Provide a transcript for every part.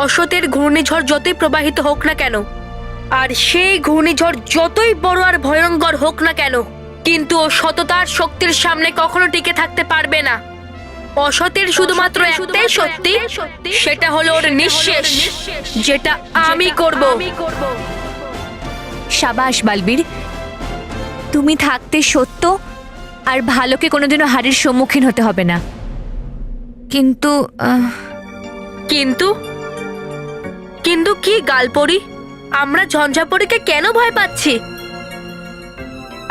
অসতের ঘূর্ণিঝড় যতই প্রবাহিত হোক না কেন, আর সেই ঘূর্ণিঝড় যতই বড় আর ভয়ঙ্কর হোক না কেন, কিন্তু ও সততার শক্তির সামনে কখনো টিকে থাকতে পারবে না। অসতের শুধুমাত্র একটাই সত্যি, সেটা হলো ওর নিঃশেষ, যেটা আমি করব। সাবাস বালবীর, তুমি থাকতে সত্য আর ভালোকে কোনোদিনও হারের সম্মুখীন হতে হবে না। কিন্তু কিন্তু কিন্তু কি গালপরি? আমরা ঝঞ্ঝাপরিকে কেন ভয় পাচ্ছি?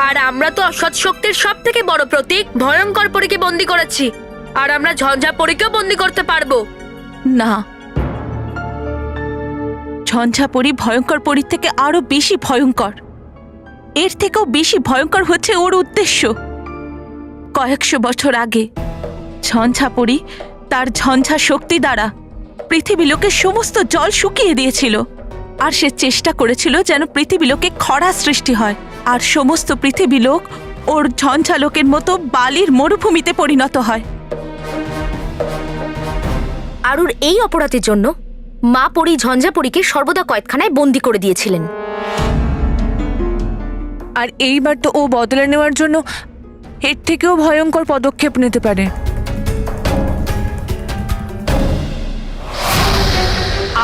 আর আমরা তো অসৎ শক্তির সব থেকে বড় প্রতীক ভয়ঙ্কর পরীকে বন্দী করেছি, আর আমরা ঝঞ্ঝাপরিকেও বন্দী করতে পারবো না, ঝঞ্ঝাপরি ভয়ঙ্কর পরীর থেকে আরো বেশি ভয়ঙ্কর। এর থেকেও বেশি ভয়ঙ্কর হচ্ছে ওর উদ্দেশ্য। কয়েকশো বছর আগে ঝঞ্ঝাপরি তার ঝঞ্ঝা শক্তি দ্বারা পৃথিবীলোকের সমস্ত জল শুকিয়ে দিয়েছিল, আর সে চেষ্টা করেছিল যেন পৃথিবীলোকে খরা সৃষ্টি হয়, আর সমস্ত পৃথিবীলোক ওর ঝঞ্ঝালোকের মতো বালির মরুভূমিতে পরিণত হয়। আর ওর এই অপরাধের জন্য মা পরী ঝঞ্ঝাপরীকে সর্বদা কয়েদখানায় বন্দী করে দিয়েছিলেন। আর এইবার তো ও বদলা নেওয়ার জন্য এর থেকেও ভয়ঙ্কর পদক্ষেপ নিতে পারে।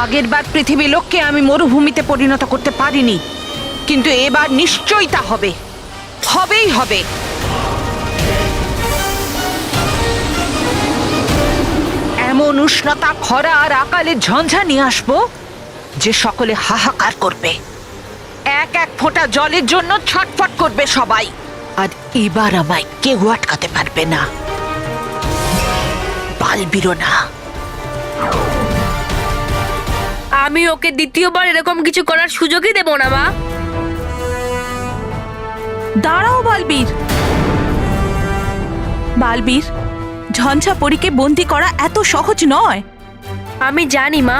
আগের বার পৃথিবী লোককে আমি মরুভূমিতে পরিণত করতে পারিনি, কিন্তু এবার নিশ্চয়ই তা হবে, হবেই হবে। এমন উষ্ণতা, খরা আর আকালে ঝঞ্ঝা নিয়ে আসবো যে সকলে হাহাকার করবে, এক এক ফোঁটা জলের জন্য ছটফট করবে সবাই। আর এবার আমায় কেউ আটকাতে পারবে না, বালবীরও না। আমি ওকে দ্বিতীয়বার এরকম কিছু করার সুযোগই দেব না মা। দাঁড়াও বালবীর, বালবীর, ঝঞ্ঝাপরিকে বন্দী করা এত সহজ নয়। আমি জানি মা,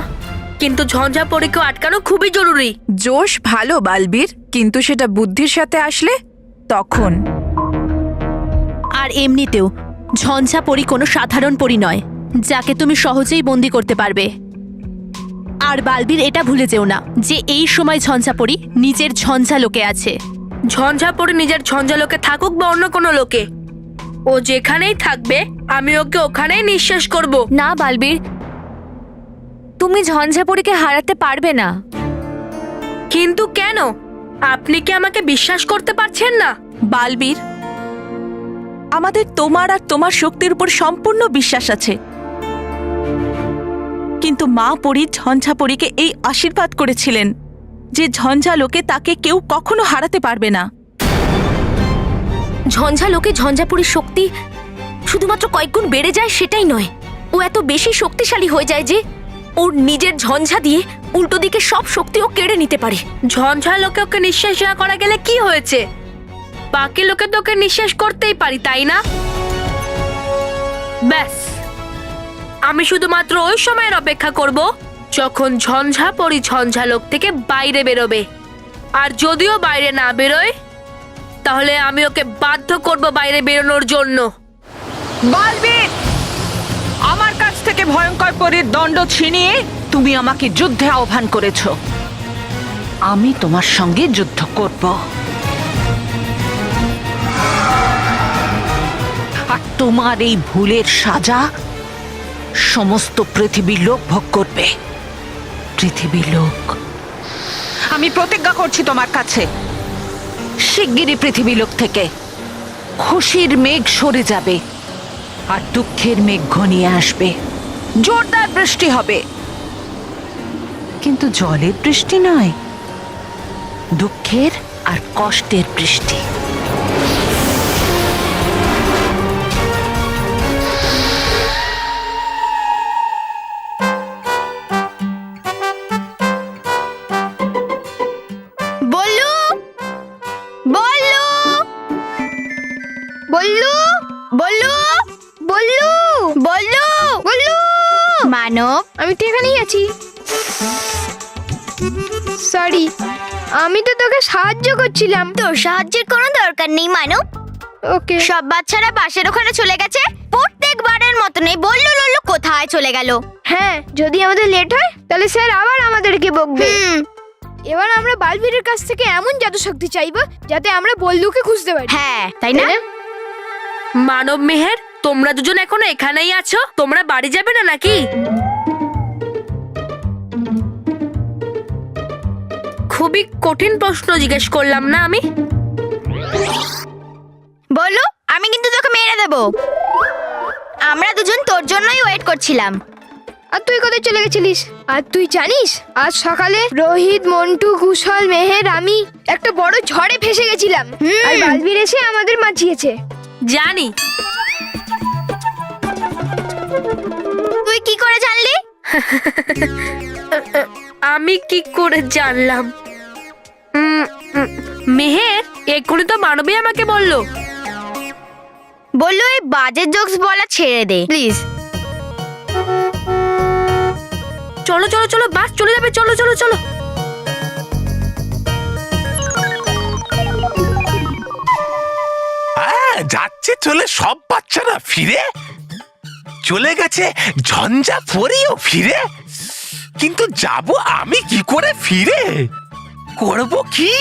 কিন্তু ঝঞ্ঝাপরিকে আটকানো খুবই জরুরি। জোশ ভালো বালবীর, কিন্তু সেটা বুদ্ধির সাথে আসলে তখন। আর এমনিতেও ঝঞ্ঝাপরি কোনো সাধারণ পরি নয় যাকে তুমি সহজেই বন্দী করতে পারবে। আর বালবীর, এটা ভুলে যেও না যে এই সময় ঝঞ্ঝাপরি নিজের ঝঞ্ঝালোকে আছে। ঝঞ্ঝাপরি নিজের ঝঞ্ঝালোকে থাকুক বা অন্য কোনো লোকে, ও যেখানেই থাকবে আমি ওকে ওখানেই নিঃশেষ করব। না বালবীর, তুমি ঝঞ্ঝাপরিকে হারাতে পারবে না। কিন্তু কেন? আপনি কি আমাকে বিশ্বাস করতে পারছেন না? বালবীর, আমাদের তোমার আর তোমার শক্তির উপর সম্পূর্ণ বিশ্বাস আছে, কিন্তু মা পরী ঝঞ্ঝাপরিকে এই আশীর্বাদ করেছিলেন যে ঝঞ্ঝালোকে তাকে কেউ কখনো হারাতে পারবে না। ঝঞ্ঝালোকে ঝঞ্ঝাপরীর শক্তি শুধুমাত্র কয়েক গুণ বেড়ে যায় সেটাই নয়, ও এত বেশি শক্তিশালী হয়ে যায় যে ওর নিজের ঝঞ্ঝা দিয়ে উল্টো দিকে সব শক্তি ও কেড়ে নিতে পারে। ঝঞ্ঝালোকে ওকে নিঃশেষ না করা গেলে কি হয়েছে? বাকি লোকে তো ওকে নিঃশেষ করতেই পারি, তাই না? ব্যাস, আমি শুধুমাত্র ওই সময়ের অপেক্ষা করব যখন ঝঞ্ঝাপরি ঝঞ্ঝালোক থেকে বাইরে বেরোবে। আর যদিও বাইরে না বেরোয়, তাহলে আমি ওকে বাধ্য করব বাইরে বেরোনোর জন্য। বালবীর, আমার কাছ থেকে ভয়ঙ্কর পরীর দণ্ড ছিনিয়ে তুমি আমাকে যুদ্ধে আহ্বান করেছ, আমি তোমার সঙ্গে যুদ্ধ করব। আর তোমার এই ভুলের সাজা সমস্ত পৃথিবীর লোক ভোগ করবে। পৃথিবীর লোক, আমি প্রতিজ্ঞা করছি তোমার কাছে, শিগগিরই পৃথিবী লোক থেকে খুশির মেঘ সরে যাবে আর দুঃখের মেঘ ঘনিয়ে আসবে। জোরদার বৃষ্টি হবে, কিন্তু জলের বৃষ্টি নয়, দুঃখের আর কষ্টের বৃষ্টি। বল্লু, বল্লু, বল্লু, বল্লু, বল্লু, বল্লু, বল্লু। মানব, আমি তো এখানেই আছি। সরি, আমি তো তোকে সাহায্য করছিলাম। তোর সাহায্যের কোনো দরকার নেই মানব, ওকে। সব বাচ্চারা বাসের ওখানে চলে গেছে, প্রত্যেকবারের মতন এই বল্লু লল্লু কোথায় চলে গেল? হ্যাঁ, যদি আমাদের লেট হয় তাহলে স্যার আবার আমাদেরকে বকবে। এবার আমরা বালবীরের কাছ থেকে এমন জাদু শক্তি চাইবো যাতে আমরা বল্লুকে খুঁজতে পারি। হ্যাঁ, তাই না? মানব মেহের, তোমরা দুজন এখনো এখানেই আছো? তোমরা বাড়ি যাবে না নাকি? খুবই কঠিন প্রশ্ন জিজ্ঞেস করলাম না আমি? বল্লু, আমি কিন্তু তোকে মেরে দেবো। আমরা দুজন তোর জন্যই ওয়েট করছিলাম। আর তুই কোথায় চলে গেছিলিস? আর তুই জানিস আজ সকালে রোহিত, মন্টু, কুশল, মেহের, আমি একটা বড় ঝড়ে ফেসে গেছিলাম। আর বালবীর এসে আমাদের বাঁচিয়েছে। জানি। তুই কি করে জানলি? আমি কি করে জানলাম? মেহের এক্ষুনি তো মানবী আমাকে বললো। বললো এই বাজে জোকস বলা ছেড়ে দে প্লিজ। চলো চলো চলো, বাস চলে যাবে, চলো চলো চলো। যাচ্ছে চলে সব বাচ্চারা ফিরে চলে গেছে, ঝঞ্ঝা পরেও ফিরে, কিন্তু যাব আমি কি করে ফিরে? করব কি?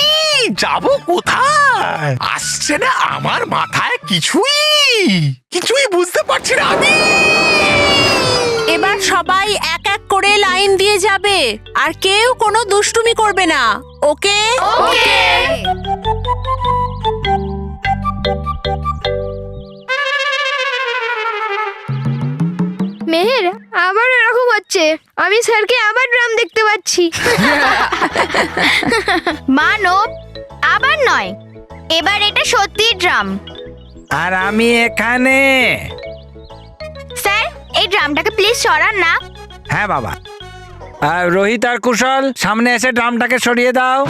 যাব কোথায়? আসছে না আমার মাথায় কিছুই বুঝতে পারছি না আমি। এবার সবাই এক এক করে লাইন দিয়ে যাবে, আর কেউ কোনো দুষ্টুমি করবে না, ওকে? ওকে। মেহের, আবার এরকম হচ্ছে। আমি স্যারকে আবার ড্রাম দেখতে পাচ্ছি। মানব, আবার নয়, এবার এটা সত্যি ড্রাম। আর আমি এখানে। স্যার, এই ড্রামটাকে প্লিজ সরান না। হ্যাঁ বাবা। আর রোহিত আর কুশল, সামনে এসে ড্রামটাকে সরিয়ে দাও।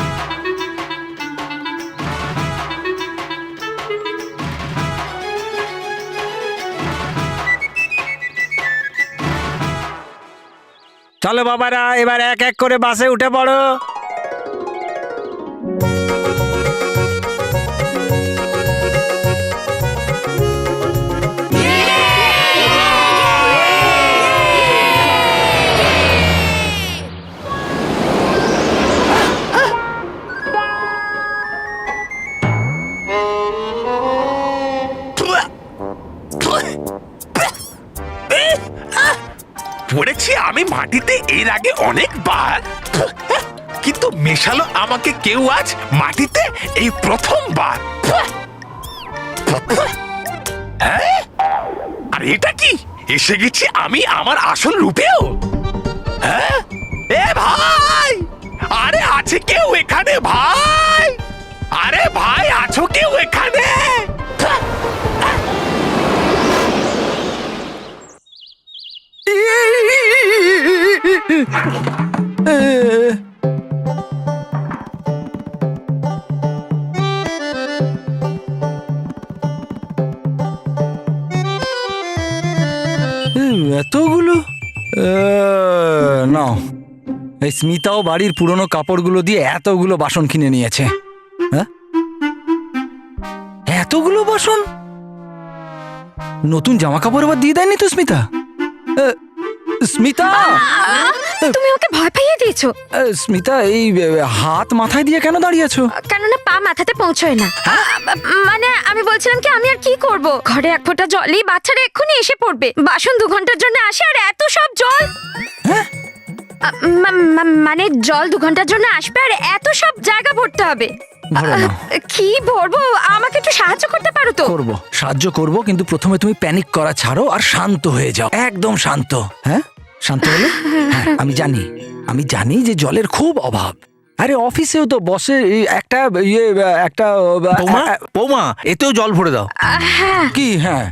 চলো বাবারা, এবার এক এক করে বাসে উঠে পড়ো। পড়েছি আমি মাটিতে এর আগে অনেকবার, কিন্তু মেশালো আমাকে কেউ আজ মাটিতে এই প্রথমবার। হ্যাঁ? আর এটা কি? এসে গেছি আমি আমার আসল রূপেও। হ্যাঁ? এ ভাই, আরে আছে কেউ এখানে ভাই? আরে ভাই, আছো কেউ এখানে? এতগুলো নাও। এই স্মিতাও বাড়ির পুরনো কাপড়গুলো দিয়ে এতগুলো বাসন কিনে নিয়েছে। হ্যাঁ, এতগুলো বাসন? নতুন জামা কাপড় আবার দিয়ে দেয়নি তো স্মিতা? স্মিতা, তুমি ওকে ভয় পাইয়ে দিয়েছো। স্মিতা, এই হাত মাথায় দিয়ে কেন দাঁড়িয়েছো? কেননা পা মাথাতে পৌঁছয় না। মানে আমি বলছিলাম কি, আমি আর কি করব? ঘরে এক ফোঁটা জলই বাচ্চারা এক্ষুনি এসে পড়বে। বাসন 2 ঘন্টার জন্য আসে, আর এত সব জল। মানে জল 2 ঘন্টার জন্য আসবে, আর এত সব জায়গা ভরতে হবে। কি ভরবো? আমাকে একটু সাহায্য করতে পারো তো? করবো, সাহায্য করবো, কিন্তু প্রথমে তুমি প্যানিক করা ছাড়ো আর শান্ত হয়ে যাও। একদম শান্ত। হ্যাঁ, শান্ত হলে? হ্যাঁ, আমি জানি যে জলের খুব অভাব। আরে অফিসেও তো বসে একটা বৌমা, এতেও জল ভরে দাও। কি? হ্যাঁ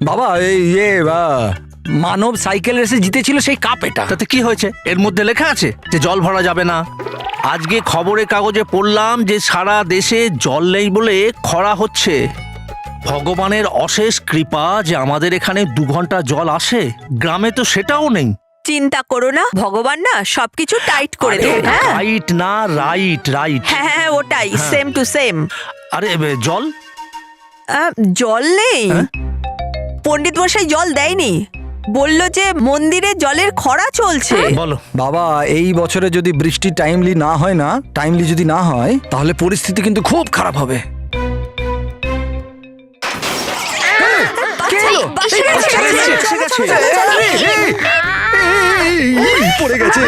বাবা, এই মানব সাইকেল রেসে জিতেছিল, সেই কাপ এটা। তাতে কি হয়েছে? এর মধ্যে লেখা আছে যে জল ভরা যাবে না। আজকে খবরের কাগজে পড়লাম যে সারা দেশে জল নেই বলে খরা হচ্ছে। ভগবানের অশেষ কৃপা যে আমাদের এখানে 2 ঘন্টা জল আসে, গ্রামে তো সেটাও নেই। চিন্তা করো না, ভগবান না সবকিছু টাইট করে দেবে। রাইট না, রাইট। হ্যাঁ, ওটাই, সেম টু সেম। আরে জল জল নেই, পণ্ডিত মশাই জল দেয়নি, বলল যে মন্দিরে জলের খরা চলছে। বলো। বাবা, এই বছরে যদি বৃষ্টি টাইমলি যদি না হয় তাহলে পরিস্থিতি কিন্তু খুব খারাপ হবে। পড়ে গেছে।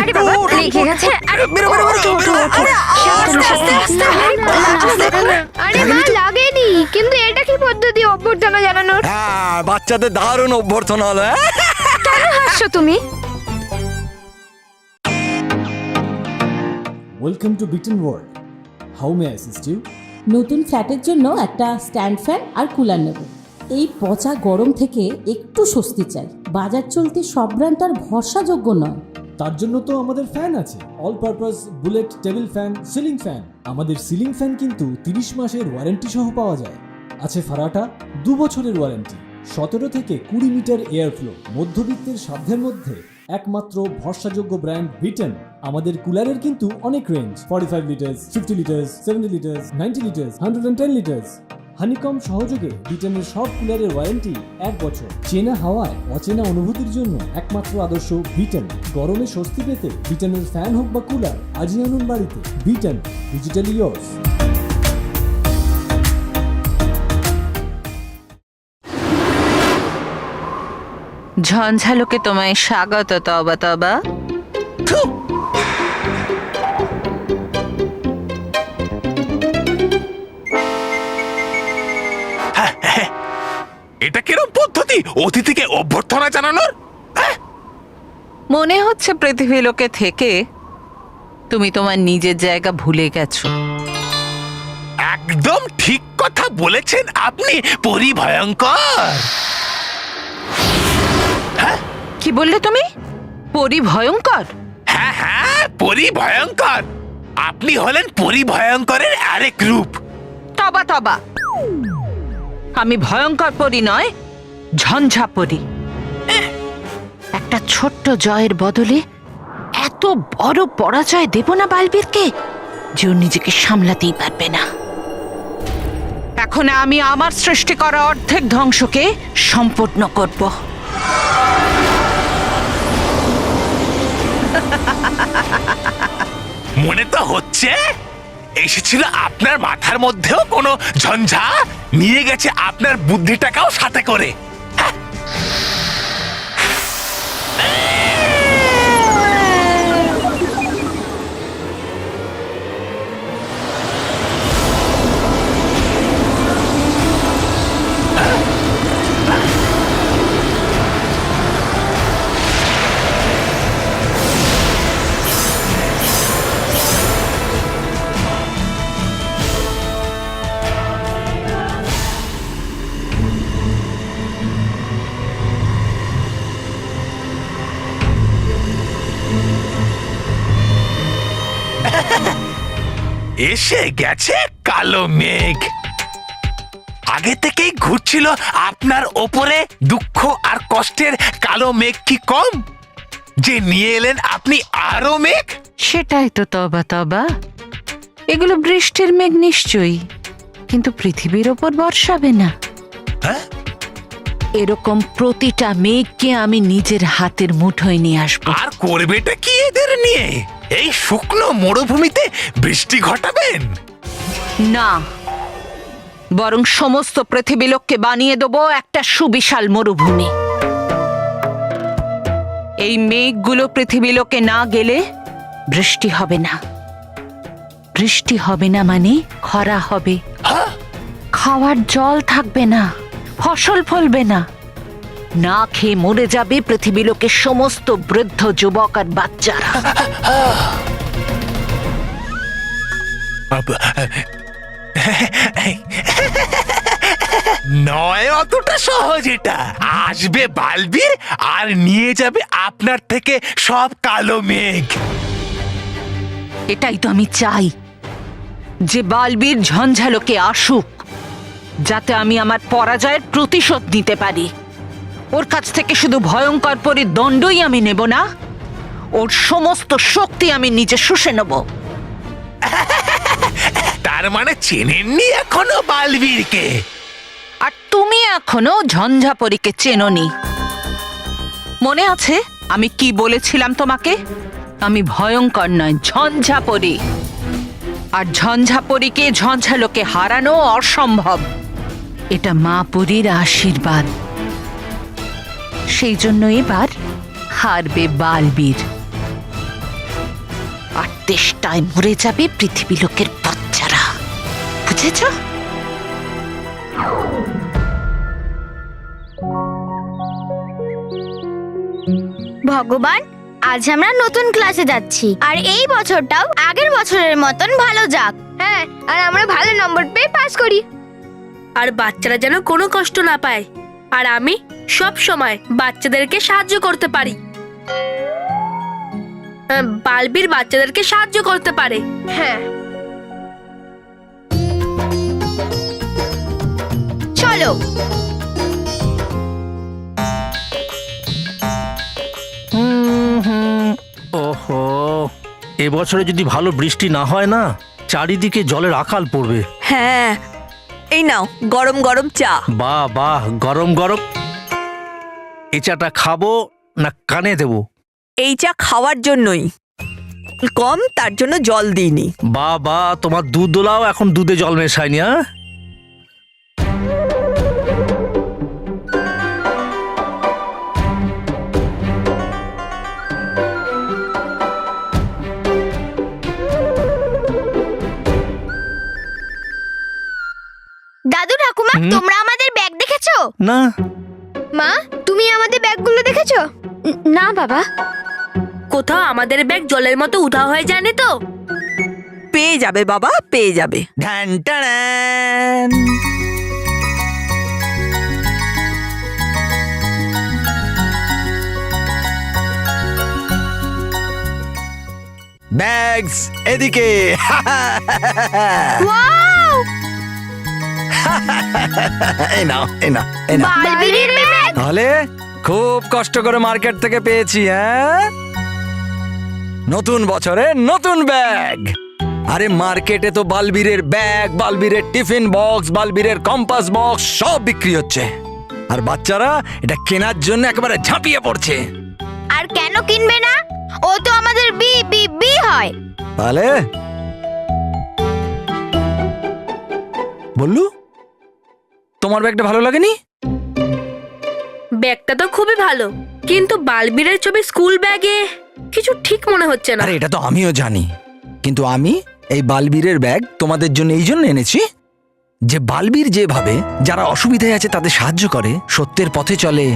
আরে বাবা, লেগে গেছে। আরে আরে মা, লাগেনি, কিন্তু এটা কি পদ্ধতি অভ্যর্থনা জানানোর? হ্যাঁ, বাচ্চাদের দারুণ অভ্যর্থনা হলো। কেন হাসছো তুমি? ওয়েলকাম টু বিটেন world. How may I assist you? নতুন ফ্ল্যাটের জন্য একটা স্ট্যান্ড ফ্যান আর কুলার নেব। এই পচা গরম থেকে একটু স্বস্তি চাই। বাজার চলতে সব ব্র্যান্ড আর ভরসাযোগ্য নয়। তার জন্য তো আমাদের ফ্যান আছে, all purpose bullet table fan, ceiling fan. আমাদের সিলিং ফ্যান কিন্তু 30 মাসের ওয়ারেন্টি সহ পাওয়া যায়। আছে ফারাটা 2 বছরের ওয়ারেন্টি, 17 থেকে 20 মিটার এয়ার ফ্লো, মধ্যবিত্তের সাধ্যের মধ্যে একমাত্র ভরসাযোগ্য ব্র্যান্ড বিটেন। আমাদের কুলারের কিন্তু অনেক range, 45 litres, 50 litres, 70 litres, 90 litres, 110 litres. Honeycomb সহযোগে বিটেনের সব কুলারের ওয়ারেন্টি 1 বছর। চেনা হাওয়ায় অচেনা অনুভূতির জন্য একমাত্র আদর্শ বিটেন। গরমে স্বস্তি পেতে বিটেনের ফ্যান হোক বা কুলার, আজই আনুন বাড়িতে। Beaten, digitally yours. ঝঞ্ঝালোকে তোমায় স্বাগত। তবা তবা। এটা কিরম পদ্ধতি অতিথিকে অভ্যর্থনা জানানোর? মনে হচ্ছে পৃথিবী লোকে থেকে তুমি তোমার নিজের জায়গা ভুলে গেছো। একদম ঠিক কথা বলেছেন আপনি, পরিভয়ঙ্কর। কি বললে তুমি? পরিভয়ঙ্কর? হ্যাঁ হ্যাঁ, পরিভয়ঙ্কর। আপনি হলেন পরিভয়ঙ্করের আরেক রূপ। তবা তবা, আমি ভয়ঙ্কর পরি নয়, ঝঞ্ঝা পরি। একটা ছোট্ট জয়ের বদলে এত বড় পরাজয় দেব না বালবীরকে, যে ও নিজেকে সামলাতেই পারবে না। এখন আমি আমার সৃষ্টি করা অর্ধেক ধ্বংসকে সম্পূর্ণ করব। মনে তো হচ্ছে এসেছিল আপনার মাথার মধ্যেও কোনো ঝঞ্ঝা, নিয়ে গেছে আপনার বুদ্ধিটাকেও সাথে করে। এসে গেছে কালো মেঘ। আগে থেকেই ঘুরছিল আপনার ওপরে দুঃখ আর কষ্টের কালো মেঘ কি কম, যে নিয়ে এলেন আপনি আরো মেঘ? সেটাই তো তবা তবা। এগুলো বৃষ্টির মেঘ নিশ্চয়ই, কিন্তু পৃথিবীর ওপর বর্ষাবে না। এরকম প্রতিটা মেঘকে আমি নিজের হাতের মুঠোয় নিয়ে আসবো। আর করবেটা কি এদের নিয়ে? এই শুকনো মরুভূমিতে বৃষ্টি ঘটাবেন? না, বরং সমস্ত পৃথিবী লোককে বানিয়ে দেবো একটা সুবিশাল মরুভূমি। এই মেঘগুলো পৃথিবী লোকে না গেলে বৃষ্টি হবে না। বৃষ্টি হবে না মানে খরা হবে, খাওয়ার জল থাকবে না, ফসল ফলবে না, না খেয়ে মরে যাবে পৃথিবী লোকের সমস্ত বৃদ্ধ যুবক আর বাচ্চারা। নয় অতটা সহজ এটা। আসবে বালবীর আর নিয়ে যাবে আপনার থেকে সব কালো মেঘ। এটাই তো আমি চাই, যে বালবীর ঝঞ্ঝালোকে আসুক, যাতে আমি আমার পরাজয়ের প্রতিশোধ নিতে পারি। ওর কাছ থেকে শুধু ভয়ঙ্কর পরিদণ্ডই আমি নেব না, ওর সমস্ত শক্তি আমি নিজে শুষে নেব। তার মানে চেনেননি এখনো বালবীরকে? আর তুমি এখনো ঝঞ্ঝাপরীকে চেনোনি। মনে আছে আমি কি বলেছিলাম তোমাকে? আমি ভয়ঙ্কর নয়, ঝঞ্ঝাপরী। আর ঝঞ্ঝাপরীকে ঝঞ্ঝালোকে হারানো অসম্ভব। এটা মা পরীর আশীর্বাদ। সেই জন্য এবার হারবে বালবীর, আর তেষ্টায় মরে যাবে পৃথিবী লোকের বাচ্চারা। বুঝেছ? ভগবান, আজ আমরা নতুন ক্লাসে যাচ্ছি, আর এই বছরটাও আগের বছরের মতন ভালো যাক। হ্যাঁ, আর আমরা ভালো নম্বর পেয়ে পাস করি। আর বাচ্চারা যেন কোনো কষ্ট না পায়, আর আমি সব সময় বাচ্চাদেরকে সাহায্য করতে পারি। বালবীর বাচ্চাদেরকে সাহায্য করতে পারে। হ্যাঁ, চলো। ওহো, এবছরে যদি ভালো বৃষ্টি না হয় না, চারিদিকে জলের আকাল পড়বে। হ্যাঁ, এই নাও গরম গরম চা। বাহ বাহ, গরম গরম। এই চাটা খাবো না কানে দেবো? এই চা খাওয়ার জন্যই, কম তার জন্য জল দিইনি। বাহ বাহ, তোমার দুধ দোলাও এখন দুধে জল মেশায়নি। হ্যাঁ, দাদু ঠাকুমা, তোমরা আমাদের ব্যাগ দেখেছো? না। মা, তুমি আমাদের ব্যাগগুলো দেখেছো? না বাবা। কোথাও আমাদের ব্যাগ জলের মতো উধাও হয়ে যায়নি তো? পেয়ে যাবে বাবা, পেয়ে যাবে। ঢ্যান টাড়ান। ব্যাগস এদিকে। ওয়াও! এই নাও, এই নাও, এই নাও। বালবীরের ব্যাগ! তাহলে খুব কষ্ট করে মার্কেট থেকে পেয়েছি। হ্যাঁ, নতুন বছরে নতুন ব্যাগ। আরে মার্কেটে তো বালবীরের ব্যাগ, বালবীরের টিফিন বক্স, বালবীরের কম্পাস বক্স সব বিক্রি হচ্ছে, আর বাচ্চারা এটা কেনার জন্য একেবারে ঝাঁপিয়ে পড়ছে। আর কেন কিনবে না? ও তো আমাদের বি বি বি হয়। তাহলে বললু, তোমার ব্যাগটা ভালো লাগেনি? ব্যাগটা তো খুবই ভালো, কিন্তু বালবীরের ছবি স্কুল ব্যাগে কিছু ঠিক মনে হচ্ছে না। আরে এটা তো আমিও জানি, কিন্তু আমি এই বালবীরের ব্যাগ তোমাদের জন্য এই জন্য এনেছি যে বালবীর যেভাবে যারা অসুবিধায় আছে তাদের সাহায্য করে, সত্যের পথে চলে,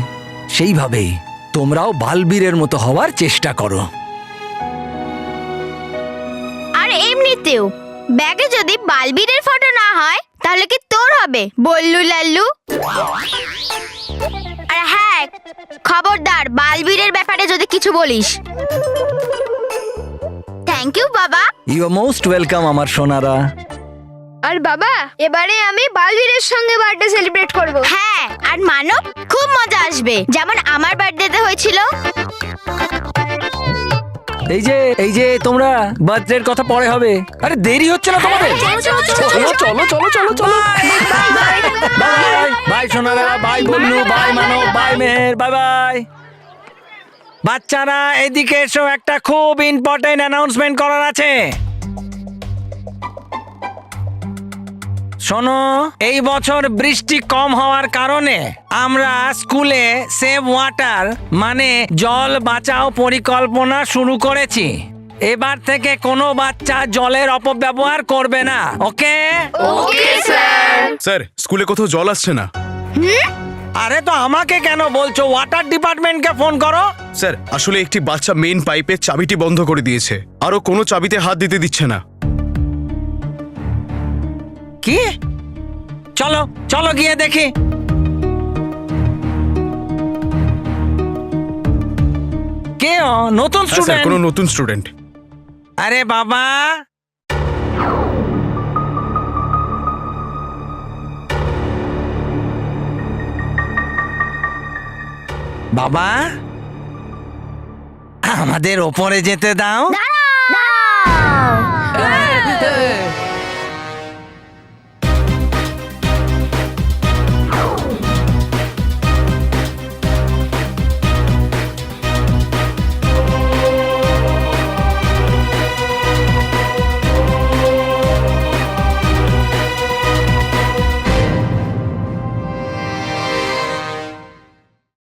সেইভাবেই তোমরাও বালবীরের মতো হওয়ার চেষ্টা করো। আর এমনিতেও ব্যাগে যদি বালবীরের ফটো না হয় তাহলে কি তোর হবে, বল্লু লাল্লু? আর হ্যাঁ, খবরদার বালবীরের ব্যাপারে যদি কিছু বলিস। থ্যাংক ইউ বাবা। ইউ আর মোস্ট ওয়েলকাম আমার সোনারা। আর বাবা, এবারে আমি বালবীরের সঙ্গে বার্থডে সেলিব্রেট করব। হ্যাঁ, আর মানব, খুব মজা আসবে, যেমন আমার বার্থডেতে হয়েছিল। এই যে তোমরা বার্থডের কথা পরে হবে। আরে দেরি হচ্ছে না তোমাদের? চলো চলো চলো চলো চলো। বাই বাই সোনারা, bye Ballu, bye Manav, bye Meher, bye bye. বাচ্চারা এদিকে এসো, একটা খুব ইম্পর্টেন্ট অ্যানাউন্সমেন্ট করার আছে। শোনো, এই বছর বৃষ্টি কম হওয়ার কারণে আমরা স্কুলে সেভ ওয়াটার মানে জল বাঁচাও পরিকল্পনা শুরু করেছি। এবার থেকে কোনো বাচ্চা জলের অপব্যবহার করবে না, ওকে? Okay sir. স্যার, স্কুলে কোথাও জল আসছে না। আরে তো আমাকে কেন বলছো? ওয়াটার ডিপার্টমেন্টকে ফোন করো। স্যার, আসলে একটি বাচ্চা মেইন পাইপের চাবিটি বন্ধ করে দিয়েছে, আরো কোনো চাবিতে হাত দিতে দিচ্ছে না। কি? চলো চলো গিয়ে দেখি। কে নতুন স্যার, স্টুডেন্ট? কোনো নতুন স্টুডেন্ট। আরে বাবা, বাবা আমাদের ওপরে যেতে দাও।